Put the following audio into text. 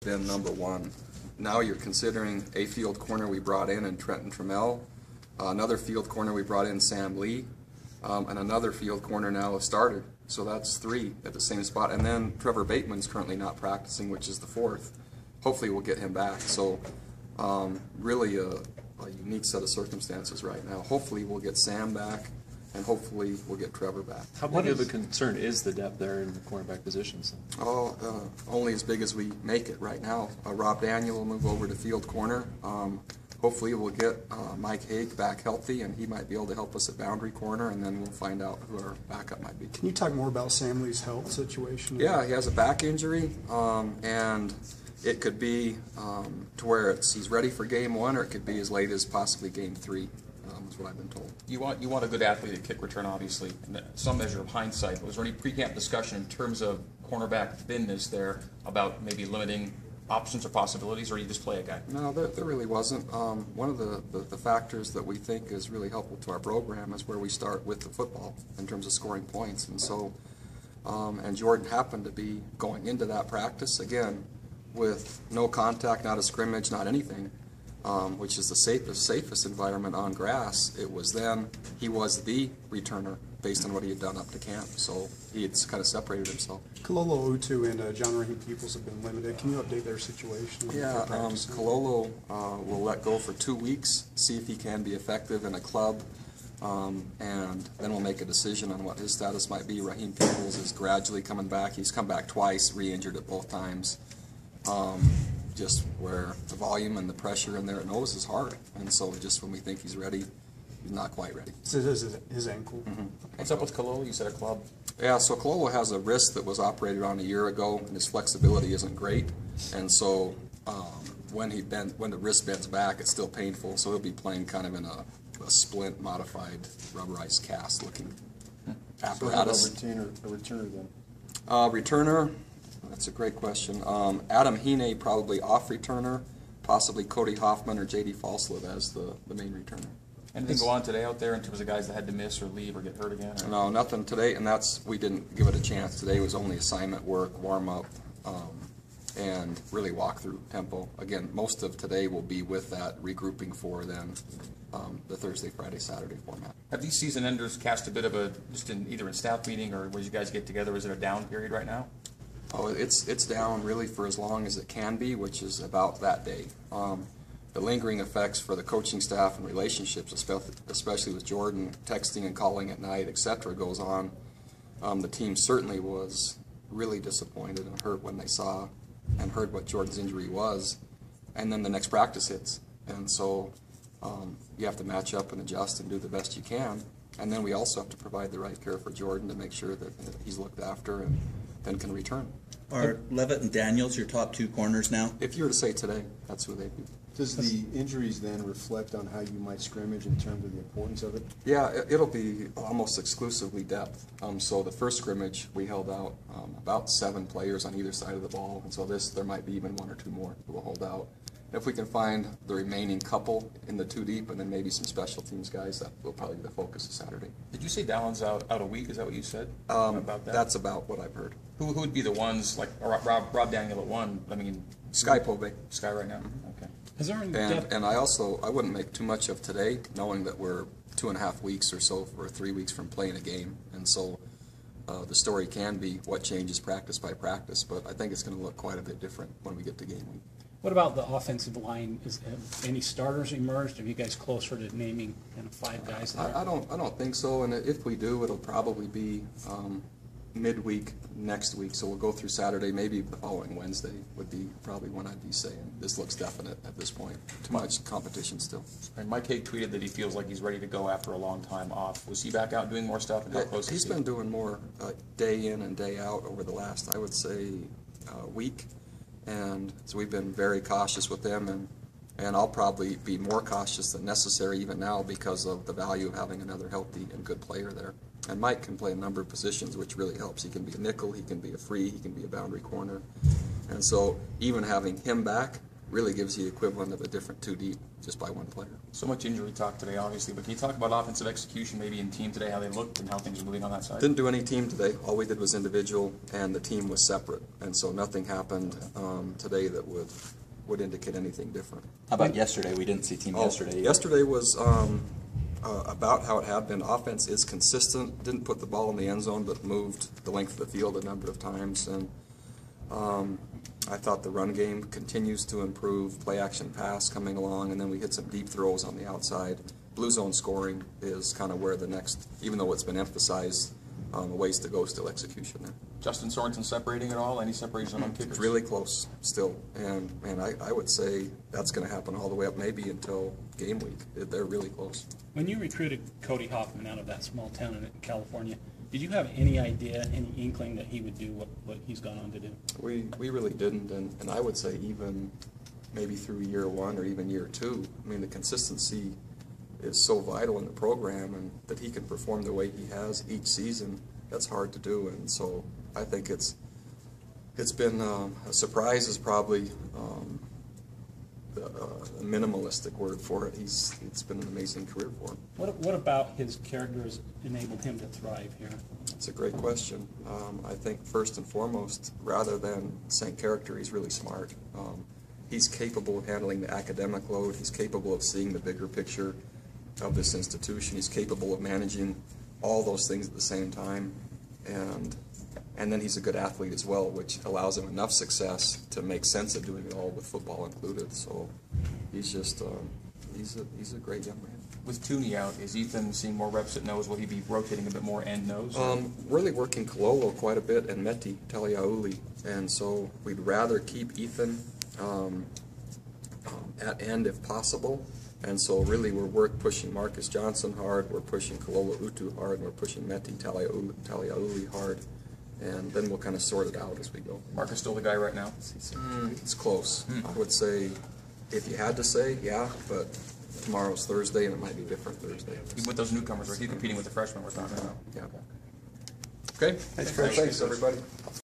been number one. Now you're considering a field corner we brought in Trenton Trammell, another field corner we brought in Sam Lee, and another field corner now has started. So that's three at the same spot. And then Trevor Bateman's currently not practicing, which is the fourth. Hopefully we'll get him back. So really a unique set of circumstances right now. Hopefully we'll get Sam back, and hopefully we'll get Trevor back. How big of a concern is the depth there in the cornerback positions? Oh, only as big as we make it right now. Rob Daniel will move over to field corner. Hopefully we'll get Mike Haig back healthy, and he might be able to help us at boundary corner, and then we'll find out who our backup might be. Can you talk more about Sam Lee's health situation? Yeah, he has a back injury, and it could be to where he's ready for game one, or it could be as late as possibly game three, is what I've been told. You want a good athlete at kick return, obviously, and some measure of hindsight. Was there any pre-camp discussion in terms of cornerback thinness there about maybe limiting options or possibilities, or you just play a guy? No, there really wasn't. One of the factors that we think is really helpful to our program is where we start with the football in terms of scoring points. And so, and Jordan happened to be going into that practice, again, with no contact, not a scrimmage, not anything, which is the safest environment on grass. It was then, he was the returner based on what he had done up to camp. So he had kind of separated himself. Kalolo Utu and John Raheem Peoples have been limited. Can you update their situation? Yeah, Kalolo will let go for 2 weeks, see if he can be effective in a club, and then we'll make a decision on what his status might be. Raheem Peoples is gradually coming back. He's come back twice, re-injured at both times. Just where the volume and the pressure in their nose is hard, and so just when we think he's ready, he's not quite ready. So this is his ankle. Mm-hmm. What's up with Kalolo? You said a club. Yeah, so Kalolo has a wrist that was operated on a year ago, and his flexibility isn't great, and so when the wrist bends back, it's still painful. So he'll be playing kind of in a splint modified rubberized cast looking apparatus. So a returner then? Returner. That's a great question. Adam Heaney probably off returner, possibly Cody Hoffman or J.D. Falslev as the main returner. Anything go on today out there in terms of guys that had to miss or leave or get hurt again? Or? No, nothing today, and we didn't give it a chance. Today was only assignment work, warm up, and really walk through tempo. Again, most of today will be with that regrouping for then the Thursday, Friday, Saturday format. Have these season enders cast a bit of a, just in either in staff meeting or where you guys get together, is it a down period right now? Oh, it's down really for as long as it can be, which is about that day. The lingering effects for the coaching staff and relationships, especially with Jordan texting and calling at night, etc., goes on. The team certainly was really disappointed and hurt when they saw and heard what Jordan's injury was, and then the next practice hits. And so you have to match up and adjust and do the best you can. And then we also have to provide the right care for Jordan to make sure that he's looked after and then can return. Are Levitt and Daniels your top two corners now? If you were to say today, that's who they'd be. Does the injuries then reflect on how you might scrimmage in terms of the importance of it? Yeah, it'll be almost exclusively depth. So the first scrimmage, we held out about 7 players on either side of the ball, and so there might be even 1 or 2 more who will hold out. If we can find the remaining couple in the 2 deep and then maybe some special teams guys, that will probably be the focus of Saturday. Did you say Dallon's out a week? Is that what you said about that? That's about what I've heard. Who would be the ones, like Rob Daniel at 1? I mean, Sky Pove. Sky right now? Okay. Is there and I wouldn't make too much of today, knowing that we're 2.5 weeks or so, or 3 weeks from playing a game, and so the story can be what changes practice by practice, but I think it's going to look quite a bit different when we get to game week. What about the offensive line? Have any starters emerged? Are you guys closer to naming kind of 5 guys there? I don't think so, and if we do, it'll probably be midweek next week. So we'll go through Saturday, maybe the following Wednesday would be probably when I'd be saying this looks definite at this point. Too much competition still. And Mike Haig tweeted that he feels like he's ready to go after a long time off. Was he back out doing more stuff? And how close he's been doing more day in and day out over the last, I would say, week. And so we've been very cautious with them, and I'll probably be more cautious than necessary even now because of the value of having another healthy and good player there. And Mike can play a number of positions, which really helps. He can be a nickel, he can be a free, he can be a boundary corner. And so even having him back really gives you the equivalent of a different two deep just by one player. So much injury talk today, obviously, but can you talk about offensive execution maybe in team today, how they looked and how things are moving on that side? Didn't do any team today. All we did was individual, and the team was separate. And so nothing happened today that would indicate anything different. How about yesterday? We didn't see team yesterday. Yesterday was about how it had been. Offense is consistent. Didn't put the ball in the end zone, but moved the length of the field a number of times. And I thought the run game continues to improve. Play action pass coming along, and then we hit some deep throws on the outside. Blue zone scoring is kind of where the next, even though it's been emphasized, a ways to go, still execution there. Justin Sorensen separating at all? Any separation on kickers? It's really close still, and I would say that's going to happen all the way up maybe until game week. They're really close. When you recruited Cody Hoffman out of that small town in California, did you have any idea, any inkling that he would do what he's gone on to do? We really didn't, and I would say even maybe through year one or even year two, I mean, the consistency is so vital in the program, and that he can perform the way he has each season, that's hard to do. And so I think it's been a surprise is probably a minimalistic word for it. It's been an amazing career for him. What about his character has enabled him to thrive here? It's a great question. I think first and foremost, rather than saying character, he's really smart. He's capable of handling the academic load. He's capable of seeing the bigger picture of this institution. He's capable of managing all those things at the same time, and then he's a good athlete as well, which allows him enough success to make sense of doing it all with football included. So he's just he's a great young man. With Tooney out, is Ethan seeing more reps at nose? Will he be rotating a bit more end nose? Really working Kololo quite a bit and Meti Taliauli, and so we'd rather keep Ethan at end if possible. And so really we're pushing Marcus Johnson hard, we're pushing Kololo Utu hard, and we're pushing Meti Taliauli hard. And then we'll kind of sort it out as we go. Marcus still the guy right now? It's close. I would say, if you had to say, yeah, but tomorrow's Thursday and it might be a different Thursday. Even with those newcomers, right? He's competing with the freshmen we're talking about. Yeah. Okay. Thanks, everybody.